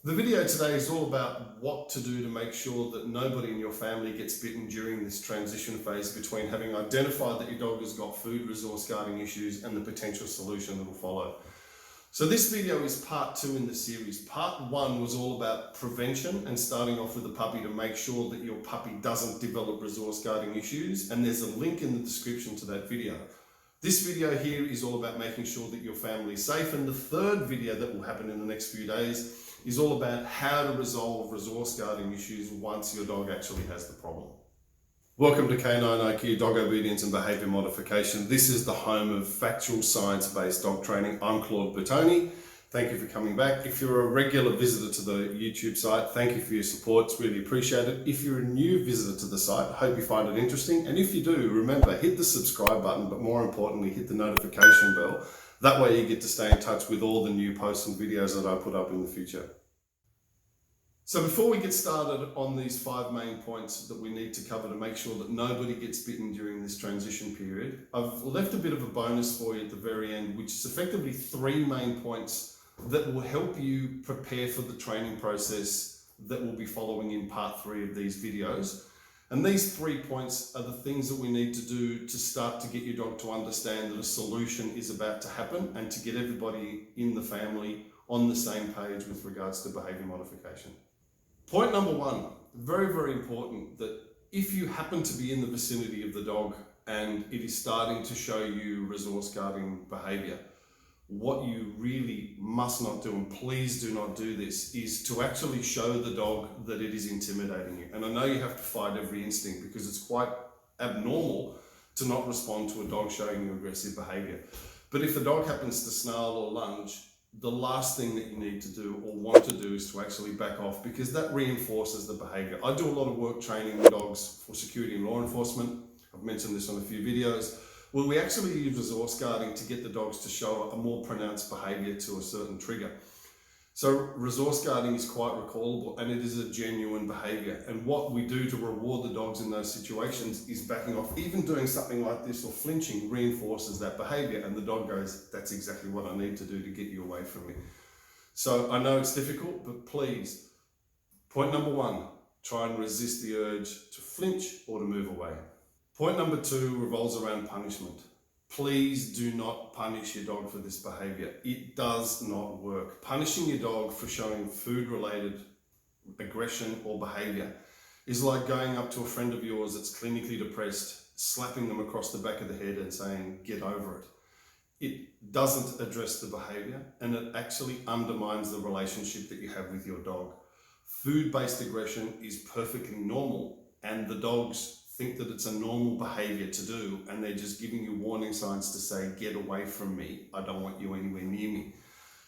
The video today is all about what to do to make sure that nobody in your family gets bitten during this transition phase between having identified that your dog has got food resource guarding issues and the potential solution that will follow. So this video is part 2 in the series. Part 1 was all about prevention and starting off with the puppy to make sure that your puppy doesn't develop resource guarding issues, and there's a link in the description to that video. This video here is all about making sure that your family is safe, and the third video that will happen in the next few days is all about how to resolve resource guarding issues once your dog actually has the problem. Welcome to Canine IQ, Dog Obedience and Behaviour Modification. This is the home of factual science-based dog training. I'm Claude Bertoni. Thank you for coming back. If you're a regular visitor to the YouTube site, thank you for your support. It's really appreciated. If you're a new visitor to the site, I hope you find it interesting. And if you do, remember, hit the subscribe button, but more importantly, hit the notification bell. That way you get to stay in touch with all the new posts and videos that I put up in the future. So before we get started on these 5 main points that we need to cover to make sure that nobody gets bitten during this transition period, I've left a bit of a bonus for you at the very end, which is effectively 3 main points that will help you prepare for the training process that will be following in part 3 of these videos. And these 3 points are the things that we need to do to start to get your dog to understand that a solution is about to happen and to get everybody in the family on the same page with regards to behaviour modification. Point number 1, very, very important, that if you happen to be in the vicinity of the dog and it is starting to show you resource guarding behaviour, what you really must not do, and please do not do this, is to actually show the dog that it is intimidating you. And I know you have to fight every instinct because it's quite abnormal to not respond to a dog showing you aggressive behaviour. But if the dog happens to snarl or lunge, the last thing that you need to do or want to do is to actually back off, because that reinforces the behaviour. I do a lot of work training dogs for security and law enforcement. I've mentioned this on a few videos. Well, we actually use resource guarding to get the dogs to show a more pronounced behaviour to a certain trigger. So resource guarding is quite recallable, and it is a genuine behaviour. And what we do to reward the dogs in those situations is backing off. Even doing something like this or flinching reinforces that behaviour, and the dog goes, that's exactly what I need to do to get you away from me. So I know it's difficult, but please, point number 1, try and resist the urge to flinch or to move away. Point number 2 revolves around punishment. Please do not punish your dog for this behaviour. It does not work. Punishing your dog for showing food-related aggression or behaviour is like going up to a friend of yours that's clinically depressed, slapping them across the back of the head and saying, get over it. It doesn't address the behaviour, and it actually undermines the relationship that you have with your dog. Food-based aggression is perfectly normal, and the dogs think that it's a normal behaviour to do, and they're just giving you warning signs to say, get away from me, I don't want you anywhere near me.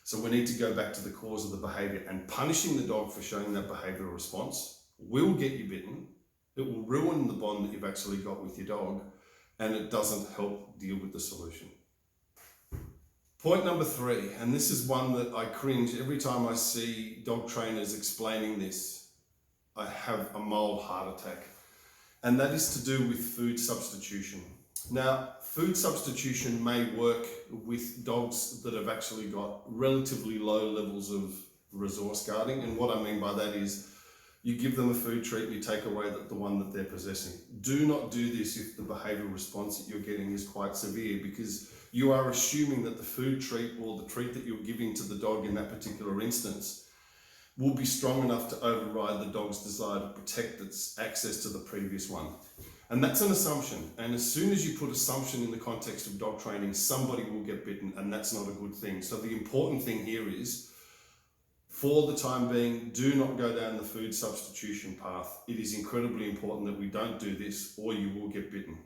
So we need to go back to the cause of the behaviour, and punishing the dog for showing that behavioural response will get you bitten. It will ruin the bond that you've actually got with your dog, and it doesn't help deal with the solution. Point number 3, and this is one that I cringe every time I see dog trainers explaining this. I have a mild heart attack. And that is to do with food substitution. Now, food substitution may work with dogs that have actually got relatively low levels of resource guarding. And what I mean by that is you give them a food treat and you take away the one that they're possessing. Do not do this if the behavioural response that you're getting is quite severe, because you are assuming that the food treat or the treat that you're giving to the dog in that particular instance will be strong enough to override the dog's desire to protect its access to the previous one. And that's an assumption. And as soon as you put assumption in the context of dog training, somebody will get bitten, and that's not a good thing. So the important thing here is, for the time being, do not go down the food substitution path. It is incredibly important that we don't do this, or you will get bitten.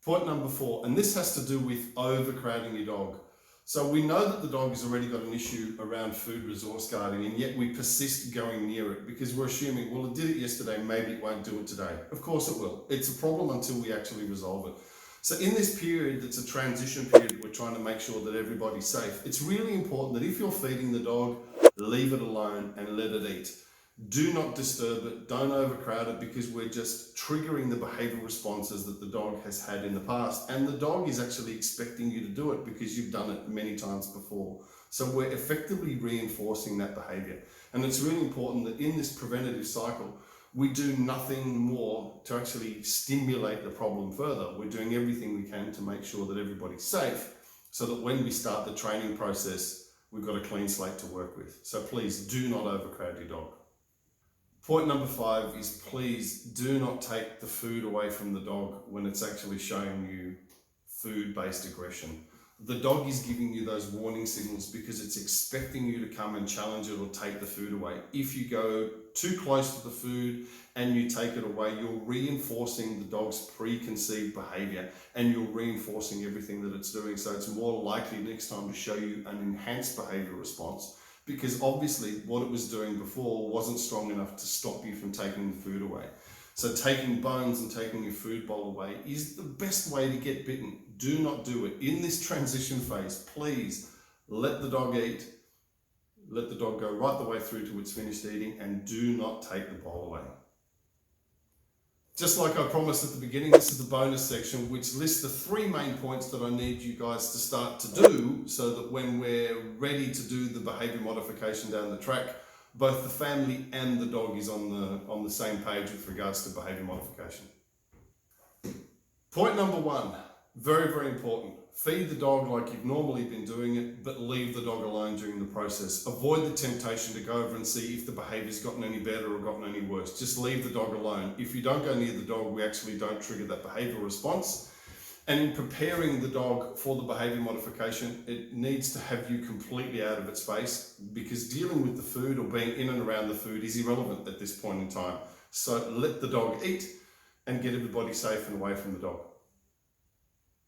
Point number 4, and this has to do with overcrowding your dog. So we know that the dog has already got an issue around food resource guarding, and yet we persist going near it because we're assuming, well, it did it yesterday, maybe it won't do it today. Of course it will. It's a problem until we actually resolve it. So in this period, that's a transition period, we're trying to make sure that everybody's safe. It's really important that if you're feeding the dog, leave it alone and let it eat. Do not disturb it, don't overcrowd it, because we're just triggering the behavioural responses that the dog has had in the past. And the dog is actually expecting you to do it because you've done it many times before. So we're effectively reinforcing that behaviour. And it's really important that in this preventative cycle, we do nothing more to actually stimulate the problem further. We're doing everything we can to make sure that everybody's safe, so that when we start the training process, we've got a clean slate to work with. So please do not overcrowd your dog. Point number 5 is, please do not take the food away from the dog when it's actually showing you food-based aggression. The dog is giving you those warning signals because it's expecting you to come and challenge it or take the food away. If you go too close to the food and you take it away, you're reinforcing the dog's preconceived behavior and you're reinforcing everything that it's doing. So it's more likely next time to show you an enhanced behavior response, because obviously what it was doing before wasn't strong enough to stop you from taking the food away. So taking bones and taking your food bowl away is the best way to get bitten. Do not do it. In this transition phase, please let the dog eat. Let the dog go right the way through to its finished eating, and do not take the bowl away. Just like I promised at the beginning, this is the bonus section, which lists the 3 main points that I need you guys to start to do, so that when we're ready to do the behavior modification down the track, both the family and the dog is on the same page with regards to behavior modification. Point number 1, very, very important. Feed the dog like you've normally been doing it, but leave the dog alone during the process. Avoid the temptation to go over and see if the behavior's gotten any better or gotten any worse. Just leave the dog alone. If you don't go near the dog, we actually don't trigger that behavioral response. And in preparing the dog for the behavior modification, it needs to have you completely out of its face, because dealing with the food or being in and around the food is irrelevant at this point in time. So let the dog eat and get everybody safe and away from the dog.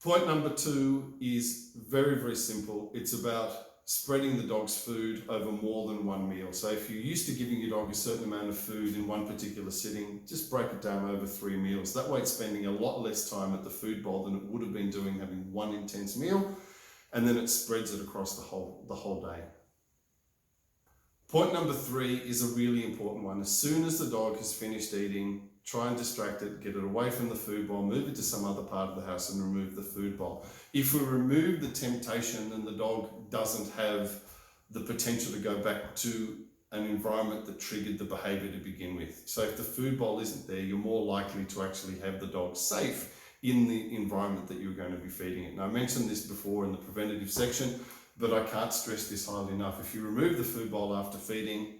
Point number 2 is very, very simple. It's about spreading the dog's food over more than one meal. So if you're used to giving your dog a certain amount of food in one particular sitting, just break it down over 3 meals. That way it's spending a lot less time at the food bowl than it would have been doing having one intense meal, and then it spreads it across the whole day. Point number 3 is a really important one. As soon as the dog has finished eating, try and distract it, get it away from the food bowl, move it to some other part of the house and remove the food bowl. If we remove the temptation, then the dog doesn't have the potential to go back to an environment that triggered the behavior to begin with. So if the food bowl isn't there, you're more likely to actually have the dog safe in the environment that you're going to be feeding it. Now, I mentioned this before in the preventative section, but I can't stress this highly enough. If you remove the food bowl after feeding,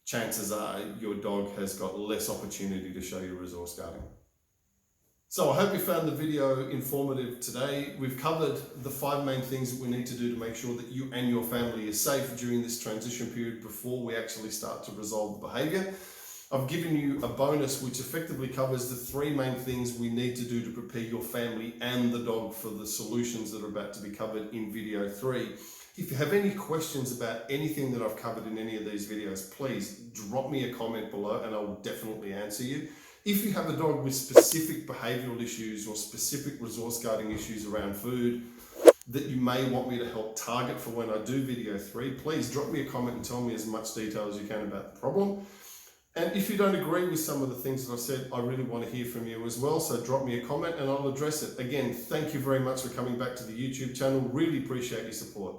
chances are your dog has got less opportunity to show you resource guarding. So I hope you found the video informative today. We've covered the 5 main things that we need to do to make sure that you and your family are safe during this transition period before we actually start to resolve the behavior. I've given you a bonus which effectively covers the 3 main things we need to do to prepare your family and the dog for the solutions that are about to be covered in video 3. If you have any questions about anything that I've covered in any of these videos, please drop me a comment below and I will definitely answer you. If you have a dog with specific behavioural issues or specific resource guarding issues around food that you may want me to help target for when I do video 3, please drop me a comment and tell me as much detail as you can about the problem. And if you don't agree with some of the things that I've said, I really want to hear from you as well. So drop me a comment and I'll address it. Again, thank you very much for coming back to the YouTube channel. Really appreciate your support.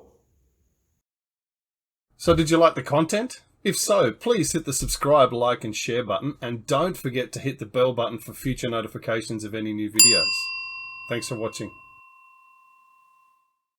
So did you like the content? If so, please hit the subscribe, like and share button, and don't forget to hit the bell button for future notifications of any new videos. Thanks for watching.